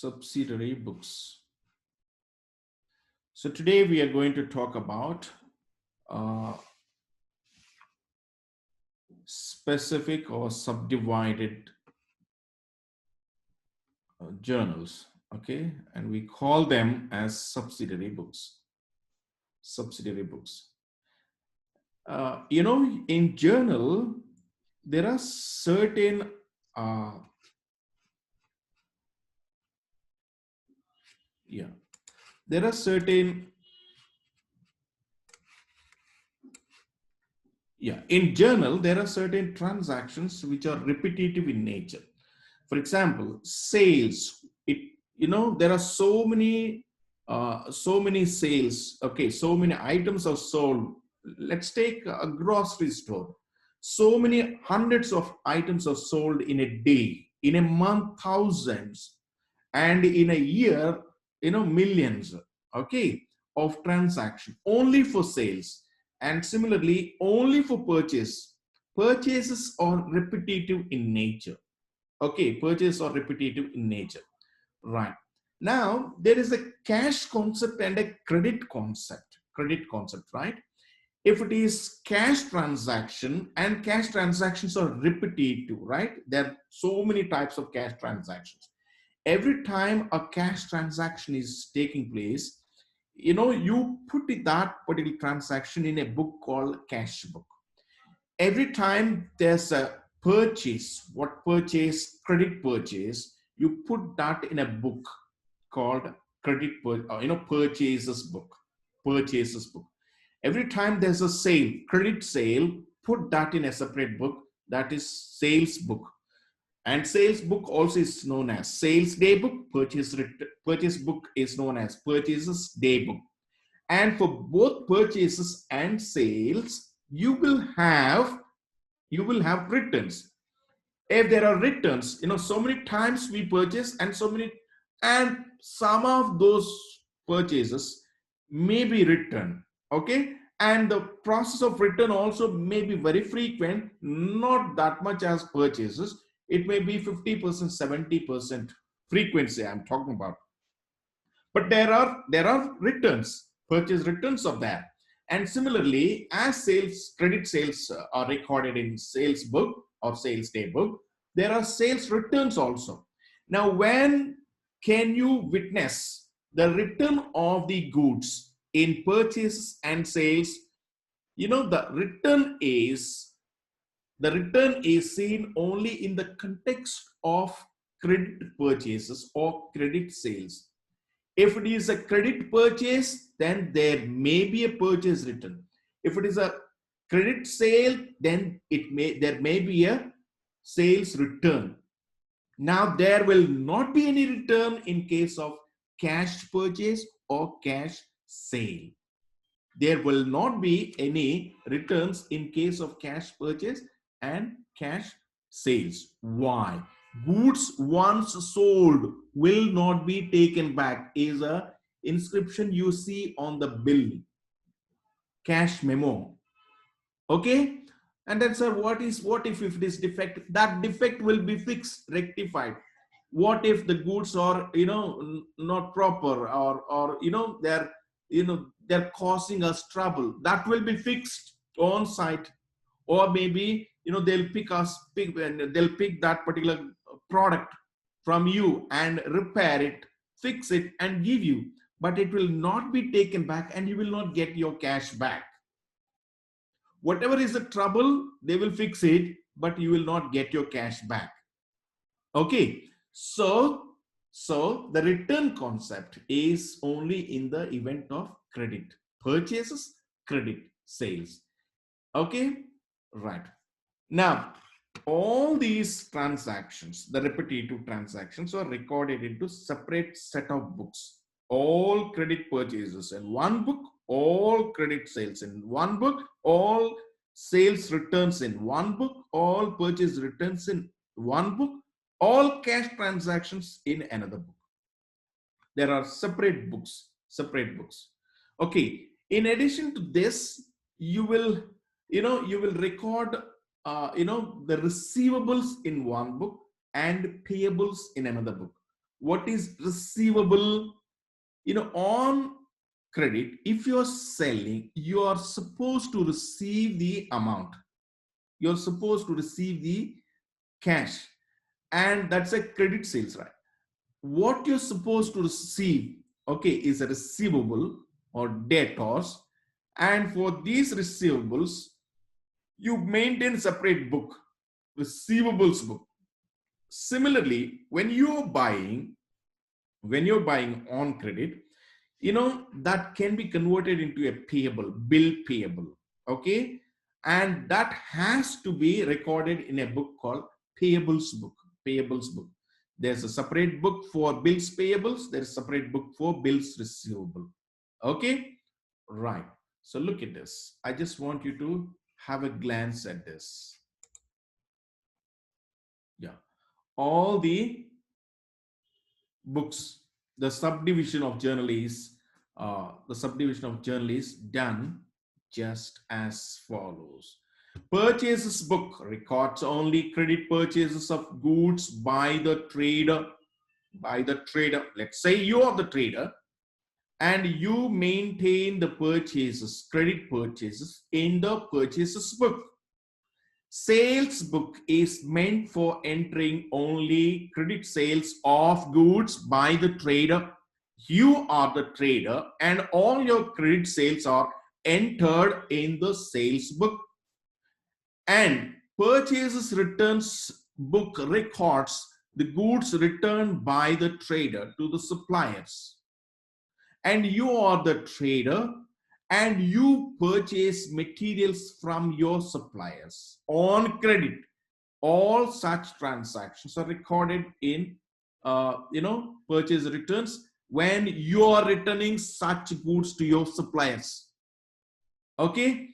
subsidiary books. So today we are going to talk about uh, specific or subdivided journals, okay, and we call them as subsidiary books. Subsidiary books. In journal, there are certain uh, yeah, there are certain in journal there are certain transactions which are repetitive in nature. For example, sales. There are so many sales. Okay, so many items are sold. Let's take a grocery store. So many hundreds of items are sold in a day, in a month, thousands, and in a year, millions. Okay, of transaction only for sales, and similarly, only for purchase. Purchases are repetitive in nature. Okay, purchase or repetitive in nature. Right. Now, there is a cash concept and a credit concept. Credit concept, right? If it is cash transaction, and cash transactions are repetitive, right? There are so many types of cash transactions. Every time a cash transaction is taking place, you put that particular transaction in a book called cash book. Every time there's a purchase, what purchase, credit purchase, you put that in a book called purchases book. Purchases book. Every time there's a sale, credit sale, put that in a separate book, that is sales book. And sales book also is known as sales day book. Purchase book is known as purchases day book. And for both purchases and sales, you will have returns. If there are returns, so many times we purchase, and some of those purchases may be returned. Okay, and the process of return also may be very frequent, not that much as purchases. It may be 50%, 70% frequency I'm talking about. But there are returns, purchase returns of that. And similarly, as sales, credit sales are recorded in sales book or sales day book, there are sales returns also. Now, when can you witness the return of the goods in purchases and sales? The return is seen only in the context of credit purchases or credit sales. If it is a credit purchase, then there may be a purchase return. If it is a credit sale, then there may be a sales return. Now, there will not be any return in case of cash purchase or cash sale. There will not be any returns in case of cash purchase and cash sales. Why? Goods once sold will not be taken back is a inscription you see on the bill, cash memo. Okay, and then, sir, what if it is defect? That defect will be fixed, rectified. What if the goods are not proper, or they're causing us trouble? That will be fixed on site. Or maybe they'll pick that particular product from you and repair it, fix it, and give you. But it will not be taken back, and you will not get your cash back. Whatever is the trouble, they will fix it, but you will not get your cash back. Okay, so the return concept is only in the event of credit purchases, credit sales. Okay, right. Now, all these transactions, the repetitive transactions, are recorded into separate set of books. All credit purchases in one book, all credit sales in one book, all sales returns in one book, all purchase returns in one book, all cash transactions in another book. There are separate books. Okay. In addition to this, you will record the receivables in one book and payables in another book. what is receivable. On credit, if you're selling, you are supposed to receive the amount. You're supposed to receive the cash, and that's a credit sales, right? What you're supposed to receive, okay, is a receivable or debtors, and for these receivables, you maintain separate book, receivables book. Similarly, when you're buying on credit, that can be converted into a payable, bill payable, okay, and that has to be recorded in a book called payables book. There's a separate book for bills payables, there's a separate book for bills receivable, okay, right. So look at this. I just want you to have a glance at this. Yeah, all the books, the subdivision of journal is done just as follows. Purchases book records only credit purchases of goods by the trader. Let's say you are the trader and you maintain the purchases, credit purchases in the purchases book. Sales book is meant for entering only credit sales of goods by the trader. You are the trader and all your credit sales are entered in the sales book. And purchases returns book records the goods returned by the trader to the suppliers. And you are the trader and you purchase materials from your suppliers on credit. All such transactions are recorded in purchase returns when you are returning such goods to your suppliers. Okay,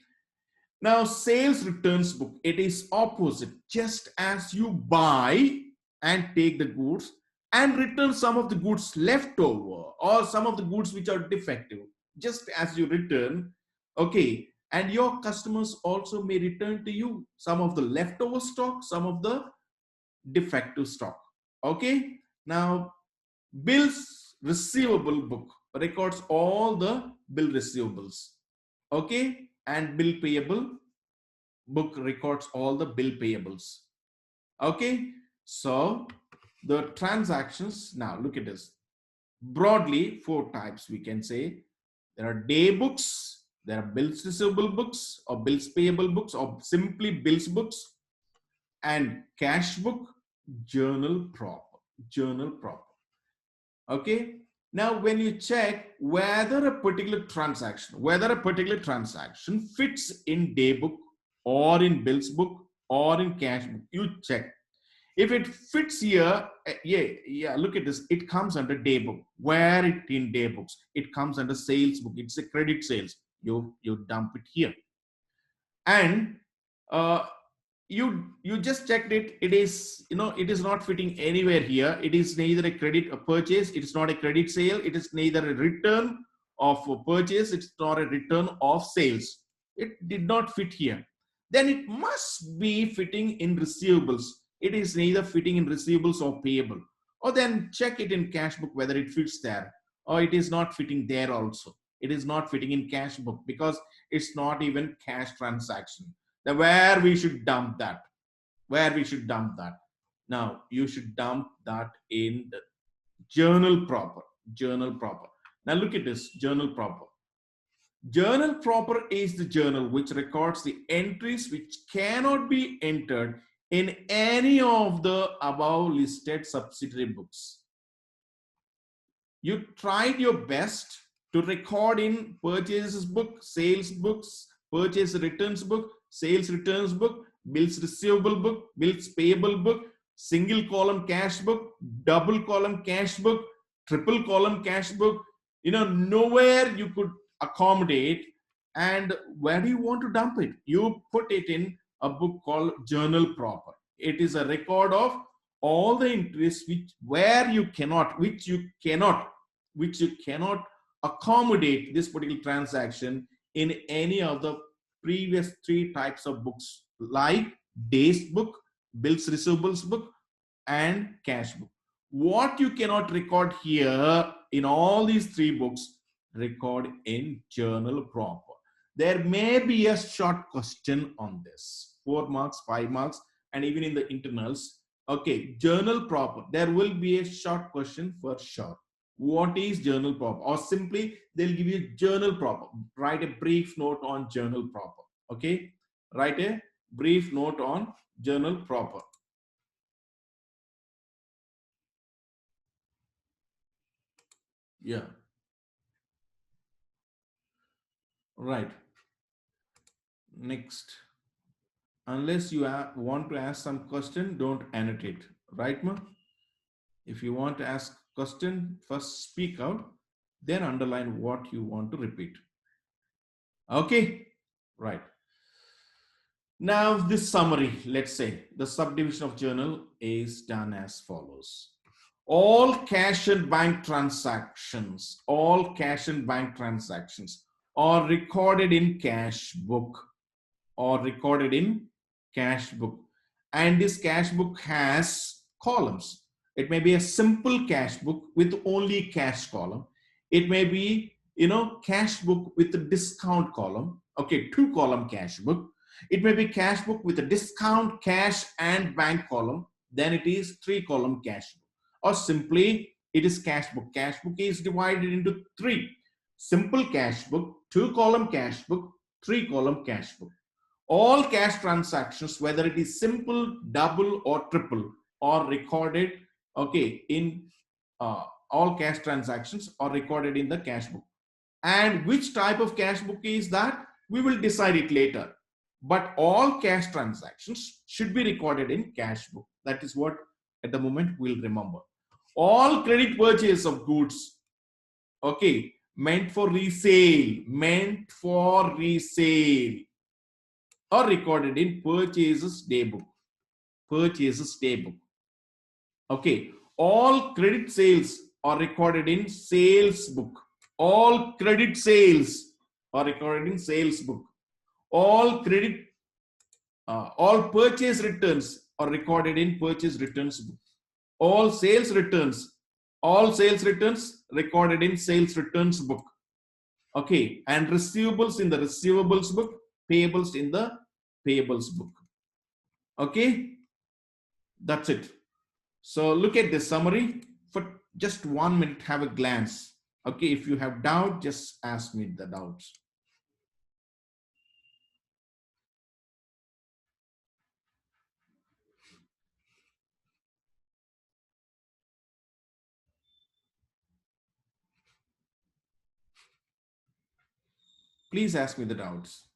now sales returns book, it is opposite. Just as you buy and take the goods and return some of the goods left over or some of the goods which are defective, just as you return, okay, and your customers also may return to you some of the leftover stock, some of the defective stock, okay. Now bills receivable book records all the bill receivables, okay, and bill payable book records all the bill payables, okay. So the transactions, now look at this. Broadly, four types we can say. There are day books, there are bills receivable books or bills payable books or simply bills books, and cash book, journal proper. Okay. Now, when you check whether a particular transaction fits in day book or in bills book or in cash book, you check. If it fits here, look at this. It comes under day book. Where it in day books, it comes under sales book. It's a credit sales. You dump it here, and you just checked it. It is it is not fitting anywhere here. It is neither a credit a purchase. It is not a credit sale. It is neither a return of a purchase. It's not a return of sales. It did not fit here. Then it must be fitting in receivables. It is neither fitting in receivables or payable. Or then check it in cash book whether it fits there, or it is not fitting there also. It is not fitting in cash book because it's not even cash transaction. Then where we should dump that? Now you should dump that in the journal proper. Now look at this, journal proper. Journal proper is the journal which records the entries which cannot be entered in any of the above listed subsidiary books. You tried your best to record in purchases book, sales books, purchase returns book, sales returns book, bills receivable book, bills payable book, single column cash book, double column cash book, triple column cash book. Nowhere you could accommodate. And where do you want to dump it? You put it in a book called journal proper. It is a record of all the entries which you cannot accommodate this particular transaction in any of the previous three types of books, like days book, bills receivables book, and cash book. What you cannot record here in all these three books, record in journal proper. There may be a short question on this, 4 marks, 5 marks, and even in the internals. Okay, journal proper. There will be a short question for sure. What is journal proper? Or simply they'll give you journal proper. Write a brief note on journal proper. Okay, write a brief note on journal proper. Yeah, right. Next. Unless you want to ask some question, don't annotate. Right, ma? If you want to ask question, first speak out, then underline what you want to repeat. Okay, right. Now this summary, let's say the subdivision of journal is done as follows. All cash and bank transactions, are recorded in cash book and this cash book has columns. It may be a simple cash book with only cash column. It may be cash book with a discount column. Okay, 2-column cash book. It may be cash book with a discount, cash and bank column. Then it is 3-column cash book, or simply it is cash book. Cash book is divided into 3: simple cash book, 2-column cash book, 3-column cash book. All cash transactions, whether it is simple, double or triple, are recorded, okay, in all cash transactions are recorded in the cash book. And which type of cash book is that? We will decide it later. But all cash transactions should be recorded in cash book. That is what at the moment we'll remember. All credit purchase of goods, okay, meant for resale, are recorded in purchases day book. Okay, all credit sales are recorded in sales book. All credit sales are recorded in sales book. All purchase returns are recorded in purchase returns book. All sales returns recorded in sales returns book. Okay, and receivables in the receivables book, payables in the payables book. Okay, that's it. So look at the summary for just 1 minute, have a glance. Okay, if you have doubt, just ask me the doubts. Please ask me the doubts.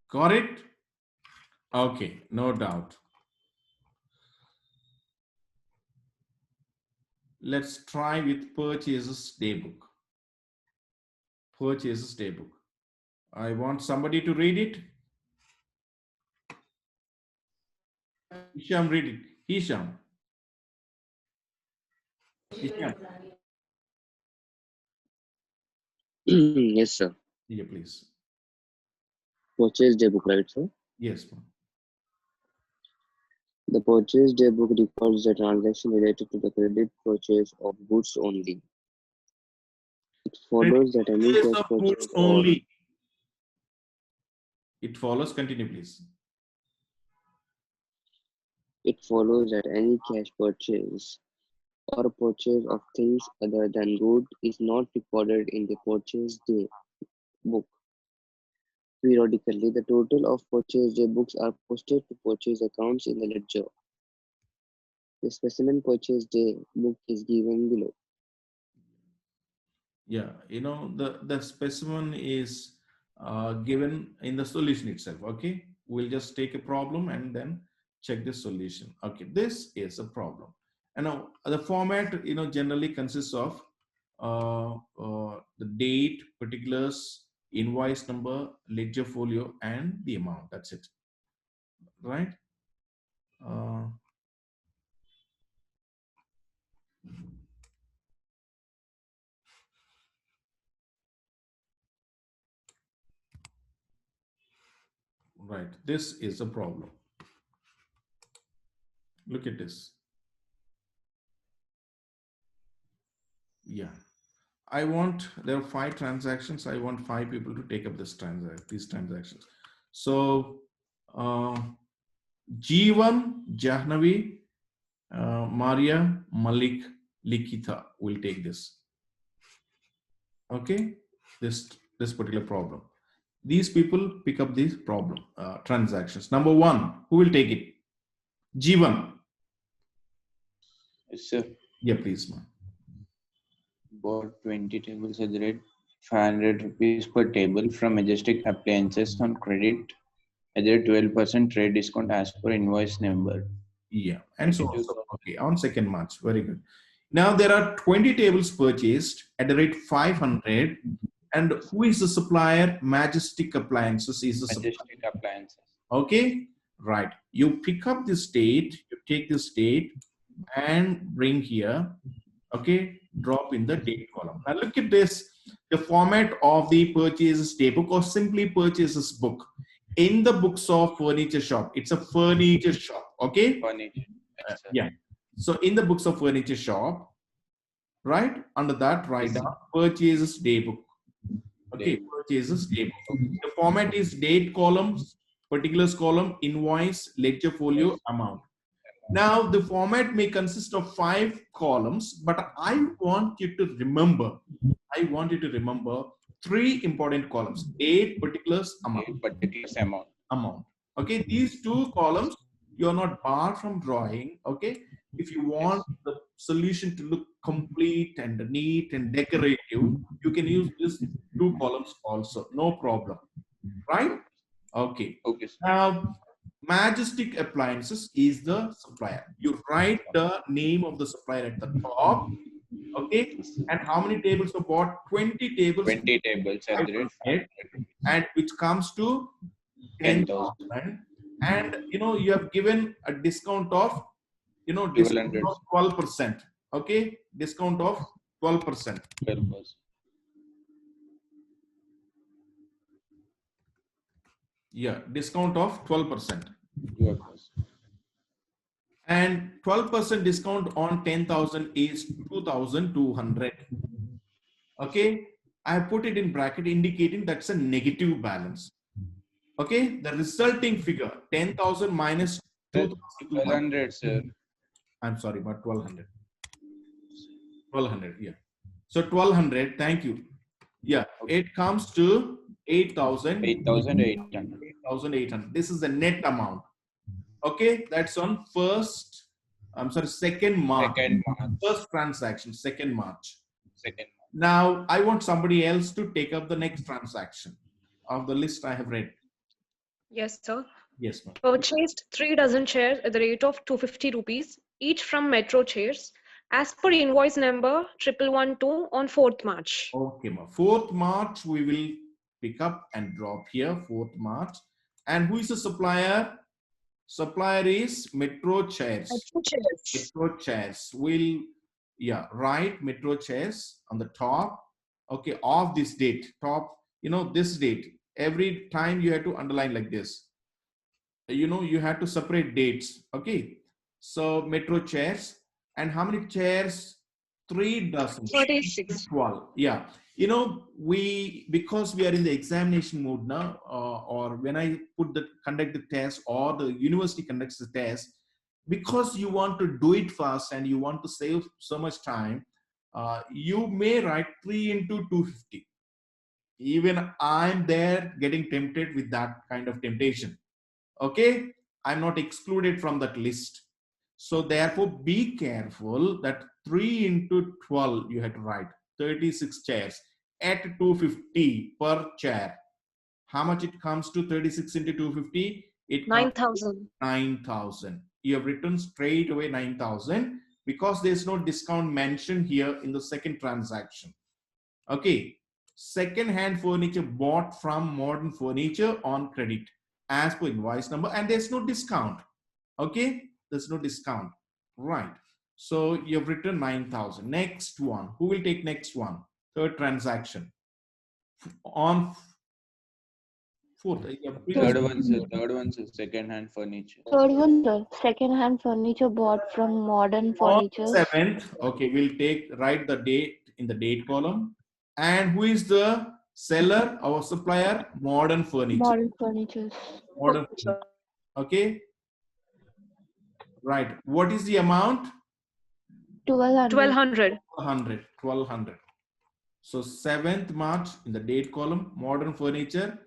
Got it? Okay, no doubt. Let's try with purchases daybook. Purchases daybook. I want somebody to read it. Hisham, read it. Hisham. Hisham. Yes, sir. Yeah, please. Purchase day book, right, sir? Yes, ma'am. The purchase day book records the transaction related to the credit purchase of goods only. It Credit follows that any purchase cash of goods purchase or only. It follows. Continue, please. it follows that any cash purchase or purchase of things other than good is not recorded in the purchase day book. Periodically, the total of purchase day books are posted to purchase accounts in the ledger. The specimen purchase day book is given below. Yeah, the specimen is given in the solution itself. Okay, we'll just take a problem and then check the solution. Okay, this is a problem, and now the format generally consists of the date, particulars, invoice number, ledger folio, and the amount. That's it. Right? Right. This is a problem. Look at this. Yeah. There are 5 transactions. I want 5 people to take up these transactions. So, Jeevan, Jahnavi, Maria, Malik, Likita will take this. Okay. This particular problem. These people pick up these problem transactions. Number 1, who will take it? Jeevan. Yes, sir. Yeah, please, ma'am. Bought 20 tables at the rate 500 rupees per table from Majestic Appliances on credit at the 12% trade discount as per invoice number. Yeah, and so on. Okay, on 2nd March. Very good. Now there are 20 tables purchased at the rate 500. And who is the supplier? Majestic Appliances is the supplier. Majestic Appliances. Okay, right. You pick up this date, you take this date and bring here. Okay, drop in the date column. Now look at this, the format of the purchases day book or simply purchases book. In the books of furniture shop, it's a furniture shop. Okay. Furniture. Yes, sir. Yeah. So in the books of furniture shop, right under that, write down purchases day book. Okay, purchases day book. The format is date columns, particulars column, invoice, ledger folio, amount. Now the format may consist of 5 columns, but I want you to remember 3 important columns: date, particulars, amount. Particulars, amount. Okay, these 2 columns you're not barred from drawing. Okay, if you want the solution to look complete and neat and decorative, you can use these 2 columns also, no problem. Right? Okay. Okay, sir. Now, Majestic Appliances is the supplier. You write the name of the supplier at the top. Okay. And how many tables are bought? 20 tables. 20 tables at the rate. And which comes to 10,000. And you have given a discount of 12%. Okay. Discount of 12%. 12%. Yeah, discount of 12%. 12%. And 12% discount on 10,000 is 2,200. Okay, I put it in bracket indicating that's a negative balance. Okay, the resulting figure 10,000 minus 2,200, sir. I'm sorry, but 1,200. 1,200, yeah. So 1,200, thank you. Yeah, it comes to 8,000. 8,800. 8,800. This is the net amount. Okay, that's on 2nd March. 2nd March. First transaction, 2nd March. 2nd March. Now, I want somebody else to take up the next transaction of the list I have read. Yes, sir. Yes, ma'am. Purchased 3 dozen chairs at the rate of 250 rupees, each from Metro Chairs, as per invoice number 1112 on 4th March. Okay, ma'am. 4th March, we will pick up and drop here, 4th March. And who is the supplier? Supplier is Metro Chairs. Metro Chairs. Metro Chairs. We'll, write Metro Chairs on the top. Okay, of this date. Top, this date. Every time you have to underline like this. You have to separate dates. Okay. So Metro Chairs. And how many chairs? 3 dozen. 36. 12. Yeah. Because we are in the examination mode now, or when I conduct the test or the university conducts the test, because you want to do it fast and you want to save so much time, you may write 3 into 250. Even I'm there getting tempted with that kind of temptation. Okay. I'm not excluded from that list. So therefore, be careful that 3 into 12 you have to write 36 chairs at 250 per chair. How much it comes to 36 into 250? It 9,000. 9,000. You have written straight away 9,000 because there's no discount mentioned here in the second transaction. Okay. second-hand furniture bought from Modern Furniture on credit as per invoice number, and there's no discount. Okay, there's no discount. Right. So you've written 9,000. Next one. Who will take next one? Third transaction. On fourth. Third one's a second-hand furniture. Third one, sir. Second-hand furniture bought from Modern On Furniture. 7th. Okay, we'll write the date in the date column. And who is the seller, our supplier? Modern Furniture. Modern Furniture. Modern Furniture. Okay. Right. What is the amount? 1200. 1200. 1200. So 7th March in the date column, Modern Furniture.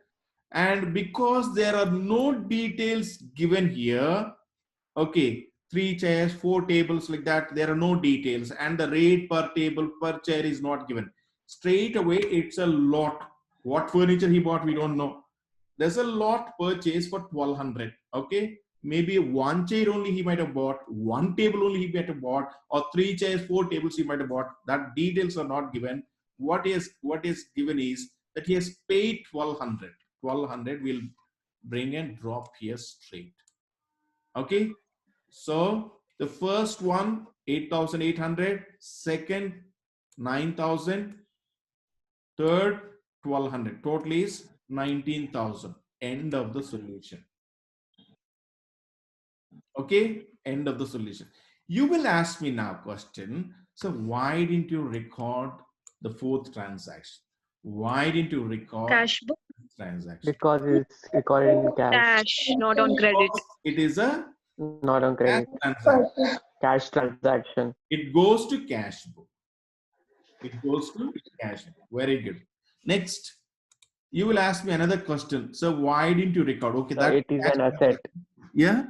And because there are no details given here, okay, 3 chairs, 4 tables like that, there are no details, and the rate per table per chair is not given. Straight away, it's a lot. What furniture he bought, we don't know. There's a lot purchase for 1200. Okay, maybe 1 chair only he might have bought, 1 table only he might have bought, or 3 chairs, 4 tables he might have bought. That details are not given. What is given is that he has paid 1200. 1200 will bring and drop here straight. Okay, so the first one 8,800, second 9,000, third 1200. Total is 19,000. End of the solution. Okay, end of the solution. You will ask me now question. So why didn't you record the fourth transaction? Why didn't you record Cash book. transaction? Because it's recorded in cash, Cash, not on credit. It is a not on cash credit. transaction. Cash transaction. It goes to cash book. It goes to cash book. Very good. Next, you will ask me another question. So why didn't you record? Okay, So that it is an asset. Yeah.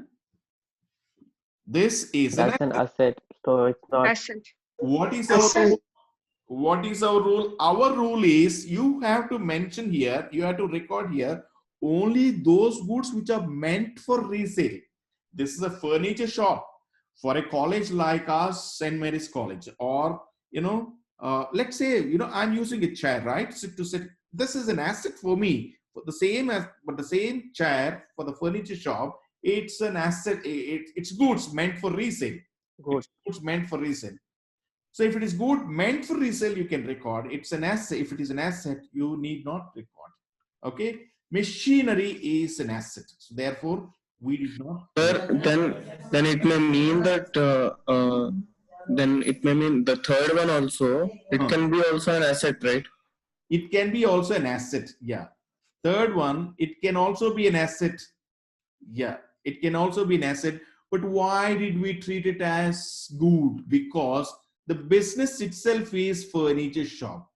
This is That's an asset. So it's not. Asset. What is our rule? What is our rule? Our rule is you have to mention here, you have to record here only those goods which are meant for resale. This is a furniture shop for a college like us, St. Mary's College, or let's say I'm using a chair, right? So to say this is an asset for me, but the same chair for the furniture shop, it's an asset. It's goods meant for resale. Good. It's goods meant for resale. So if it is good meant for resale, you can record. It's an asset. If it is an asset, you need not record. Okay. Machinery is an asset. So therefore, we did not. Sir, then it may mean that then it may mean the third one also. It can be also an asset, right? It can be also an asset. Yeah. Third one, it can also be an asset. Yeah. It can also be an asset. But why did we treat it as good? Because the business itself is furniture shop.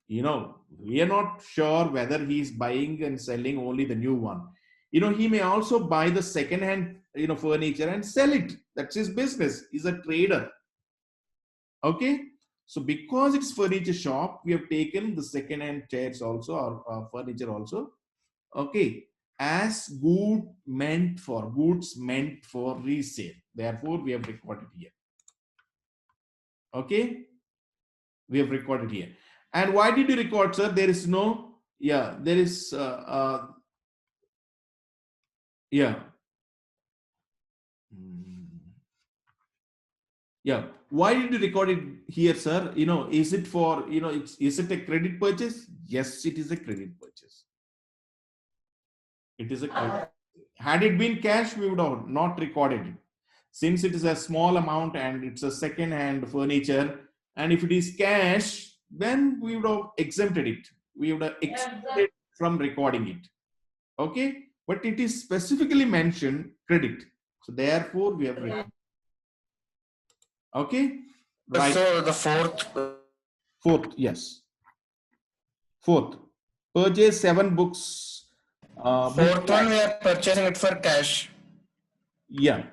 We are not sure whether he's buying and selling only the new one. He may also buy the second-hand, furniture and sell it. That's his business. He's a trader. Okay. So because it's furniture shop, we have taken the second-hand chairs also, or furniture also. Okay. As goods meant for resale. Therefore, we have recorded here. Okay, we have recorded here. And why did you record, sir? There is no, there is, Why did you record it here, sir? Is it for, is it a credit purchase? Yes, it is a credit purchase. It is a credit. Had it been cash, we would have not recorded it. Since it is a small amount and it's a second-hand furniture, and if it is cash, then we would have exempted it. We would have exempted from recording it. Okay, but it is specifically mentioned credit. So therefore, we have recorded. Okay, right. So the Fourth, yes. Fourth, purchase 7 books. fourth one we are purchasing it for cash. Yeah.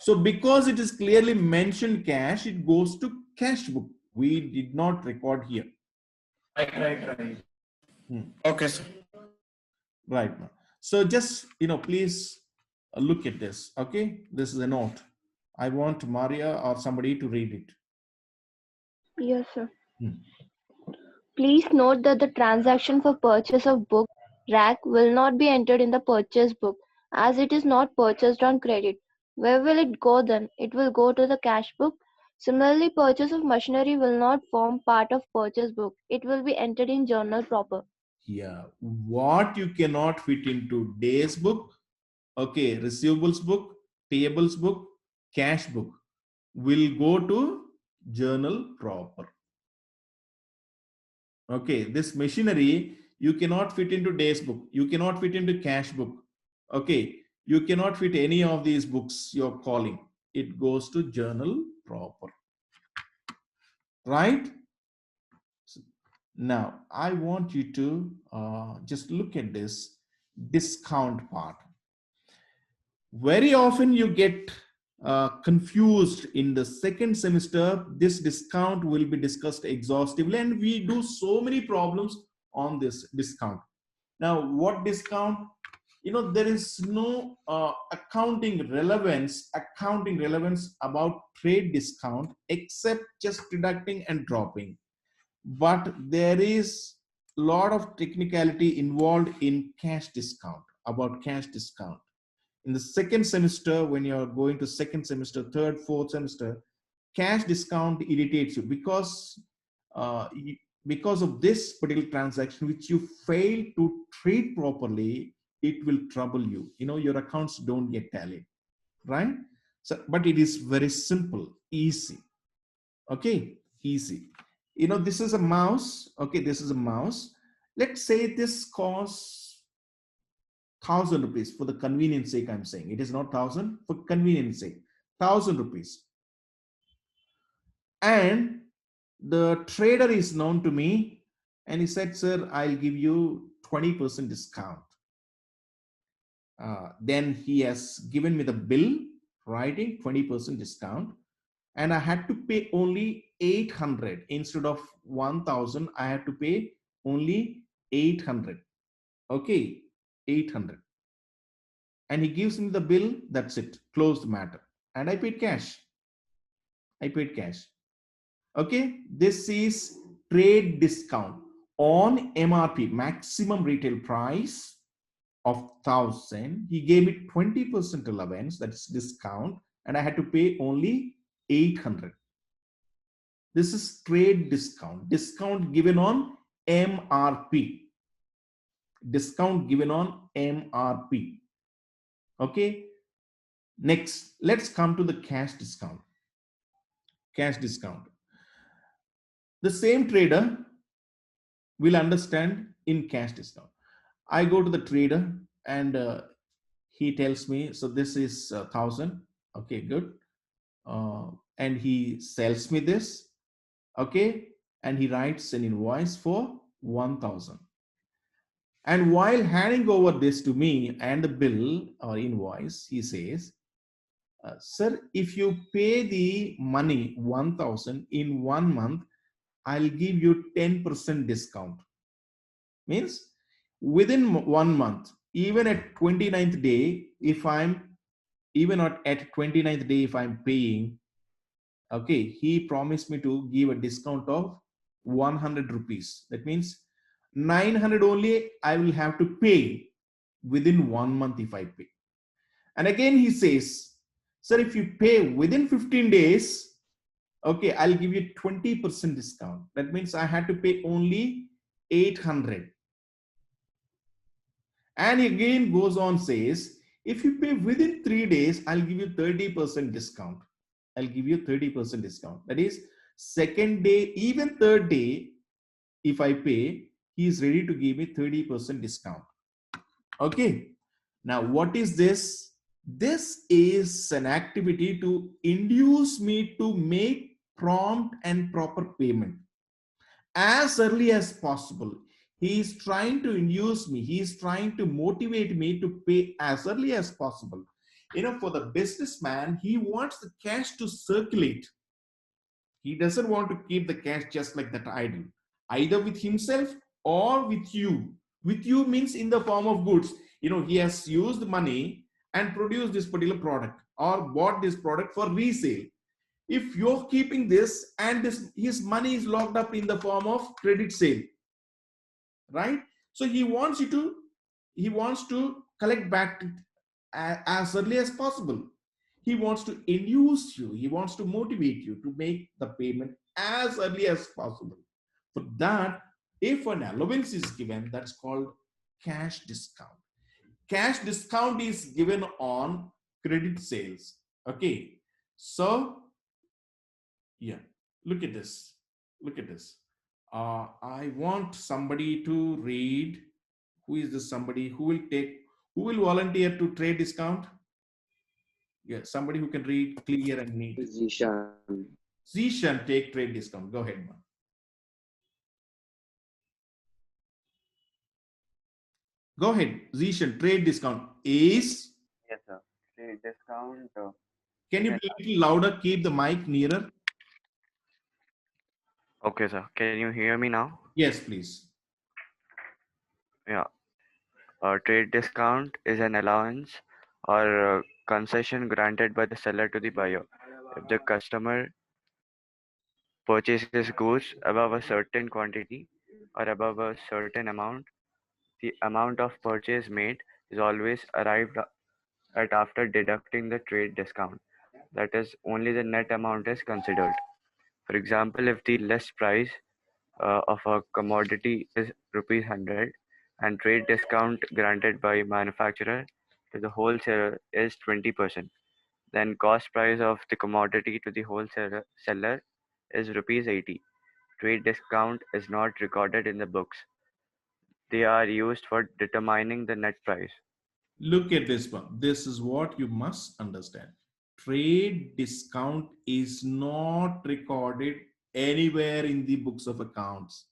So because it is clearly mentioned cash, it goes to cash book. We did not record here. Right. Okay, sir. Right. So just, please look at this. Okay. This is a note. I want Maria or somebody to read it. Yes, sir. Please note that the transaction for purchase of book rack will not be entered in the purchase book as it is not purchased on credit. Where will it go then? It will go to the cash book. Similarly, purchase of machinery will not form part of purchase book. It will be entered in journal proper. Yeah. What you cannot fit into days book, okay, receivables book, payables book, cash book will go to journal proper. Okay, this machinery you cannot fit into days book, you cannot fit into cash book. Okay, you cannot fit any of these books you're calling. It goes to journal proper. Right? Now, I want you to just look at this discount part. Very often you get confused in the second semester. This discount will be discussed exhaustively, and we do so many problems on this discount. Now, what discount? You know, there is no accounting relevance about trade discount except just deducting and dropping. But there is a lot of technicality involved in cash discount, about cash discount. In the second semester, when you're going to second semester, third, fourth semester, cash discount irritates you because of this particular transaction, which you fail to treat properly, it will trouble you. You know, your accounts don't get tallied, right? So, but it is very simple, easy. Okay, easy. You know, this is a mouse. Okay, this is a mouse. Let's say this costs 1,000 rupees for the convenience sake. I'm saying it is not 1,000 for convenience sake, 1,000 rupees. And the trader is known to me and he said, sir, I'll give you 20% discount. Then he has given me the bill writing 20% discount, and I had to pay only 800 instead of 1,000. I had to pay only 800. Okay, 800. And he gives me the bill. That's it. Closed matter. And I paid cash. I paid cash. Okay, this is trade discount on MRP, maximum retail price of 1,000. He gave me 20% allowance, that's discount, and I had to pay only 800. This is trade discount, discount given on MRP, discount given on MRP. Okay, next, let's come to the cash discount. Cash discount. The same trader will understand in cash discount. I go to the trader and he tells me, so this is 1,000. Okay, good. And he sells me this. Okay, and he writes an invoice for 1,000. And while handing over this to me and the bill or invoice, he says, sir, if you pay the money 1,000 in 1 month, I'll give you 10% discount. Means within 1 month, even at 29th day, if I'm at 29th day, if I'm paying, okay, he promised me to give a discount of 100 rupees. That means 900 only I will have to pay within 1 month if I pay. And again he says, sir, if you pay within 15 days, okay, I'll give you 20% discount. That means I had to pay only 800. And again goes on, says, if you pay within 3 days, I'll give you 30% discount. I'll give you 30% discount. That is, second day, even third day, if I pay, he is ready to give me 30% discount. Okay. Now, what is this? This is an activity to induce me to make prompt and proper payment as early as possible. He is trying to induce me. He is trying to motivate me to pay as early as possible. You know, for the businessman, he wants the cash to circulate. He doesn't want to keep the cash just like that idle, either with himself or with you. With you means in the form of goods. You know, he has used money and produced this particular product or bought this product for resale. if you're keeping this and his money is locked up in the form of credit sale, right? So he wants to collect back as early as possible. He wants to induce you, he wants to motivate you to make the payment as early as possible. For that, if an allowance is given, that's called cash discount. Cash discount is given on credit sales. Okay, so yeah, look at this. Look at this. I want somebody to read. Who is this somebody who will volunteer to trade discount? Yeah, somebody who can read clear and neat. Zishan. Zishan, take trade discount. Go ahead, man. Go ahead, Zishan. Trade discount is. Yes, sir. Trade discount. Can you be a little louder? Keep the mic nearer. Okay, sir. Can you hear me now? Yes, please. Yeah. Trade discount is an allowance or concession granted by the seller to the buyer. If the customer purchases goods above a certain quantity or above a certain amount, the amount of purchase made is always arrived at after deducting the trade discount. That is, only the net amount is considered. For example, if the list price of a commodity is rupees 100 and trade discount granted by manufacturer to the wholesaler is 20%, then cost price of the commodity to the wholesaler seller is rupees 80. Trade discount is not recorded in the books. They are used for determining the net price. Look at this one. This is what you must understand. Trade discount is not recorded anywhere in the books of accounts.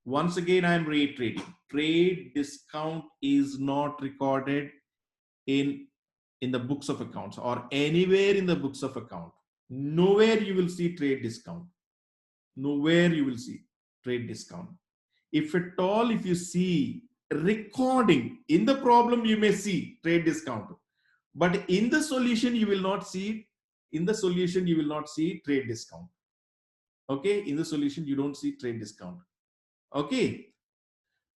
Once again, I'm reiterating. Trade discount is not recorded in the books of accounts or anywhere in the books of account. Nowhere you will see trade discount. Nowhere you will see trade discount. If at all, if you see recording in the problem, you may see trade discount, but in the solution you will not see. In the solution you will not see trade discount. Okay, in the solution you don't see trade discount. Okay,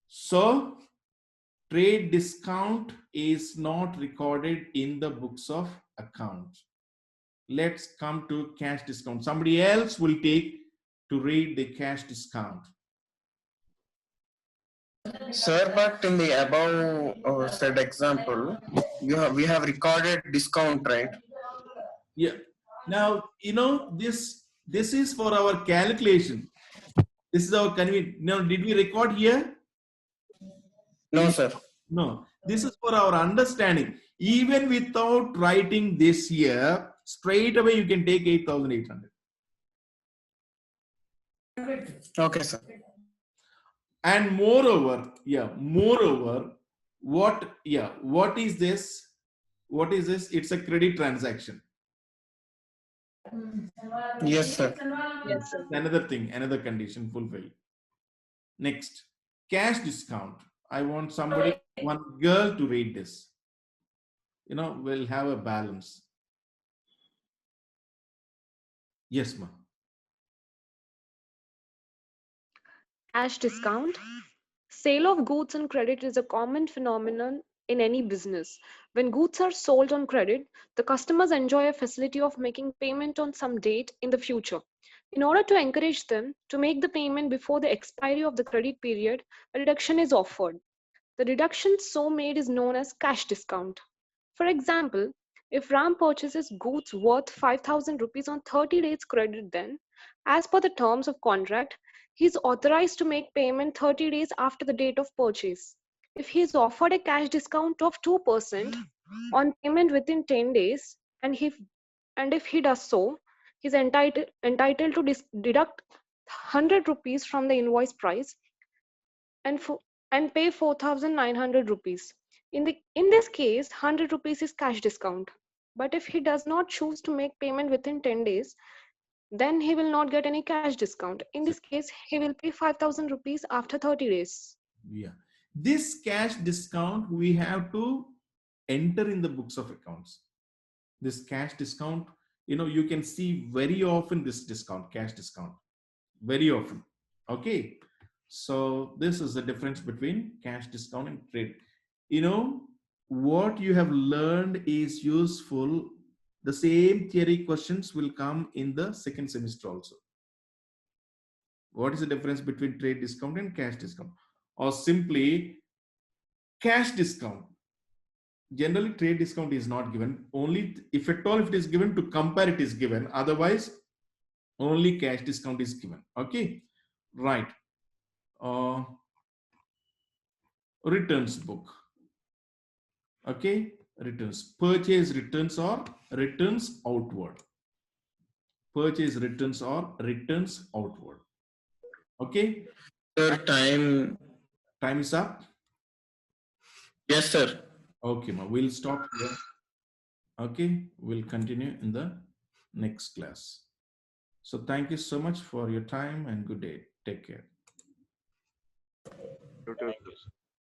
so trade discount is not recorded in the books of accounts. Let's come to cash discount. Somebody else will take to read the cash discount. Sir, but in the above said example, we have recorded discount, right? Yeah. Now, this is for our calculation. This is our convenience. Now, did we record here? No, sir. No. This is for our understanding. Even without writing this here, straight away you can take 8,800. Okay, sir. And moreover, what is this? What is this? It's a credit transaction. Yes, sir. Yes, sir. Another thing, another condition fulfilled. Next, cash discount. I want somebody, one girl to read this. We'll have a balance. Yes, ma'am. Cash discount. Sale of goods on credit is a common phenomenon in any business. When goods are sold on credit, the customers enjoy a facility of making payment on some date in the future. In order to encourage them to make the payment before the expiry of the credit period, a reduction is offered. The reduction so made is known as cash discount. For example, if Ram purchases goods worth 5,000 rupees on 30 days credit, then, as per the terms of contract, he is authorized to make payment 30 days after the date of purchase. If he is offered a cash discount of 2% on payment within 10 days, and if he does so, he is entitled to deduct 100 rupees from the invoice price and pay 4,900 rupees. In this case, 100 rupees is cash discount. But if he does not choose to make payment within 10 days, then he will not get any cash discount. In this case, he will pay 5,000 rupees after 30 days. Yeah. This cash discount we have to enter in the books of accounts. This cash discount you can see very often this discount, cash discount, very often. Okay. So this is the difference between cash discount and trade. What you have learned is useful. The same theory questions will come in the second semester also. What is the difference between trade discount and cash discount? Or simply cash discount. Generally, trade discount is not given. Only if at all, if it is given, to compare it is given. Otherwise, only cash discount is given. Okay, right. Returns book. Okay, returns. Purchase returns or returns outward. Purchase returns or returns outward. Okay. Sir, time. Time is up. Yes, sir. Okay, ma. We'll stop here. Okay, we'll continue in the next class. So thank you so much for your time and good day. Take care. You too.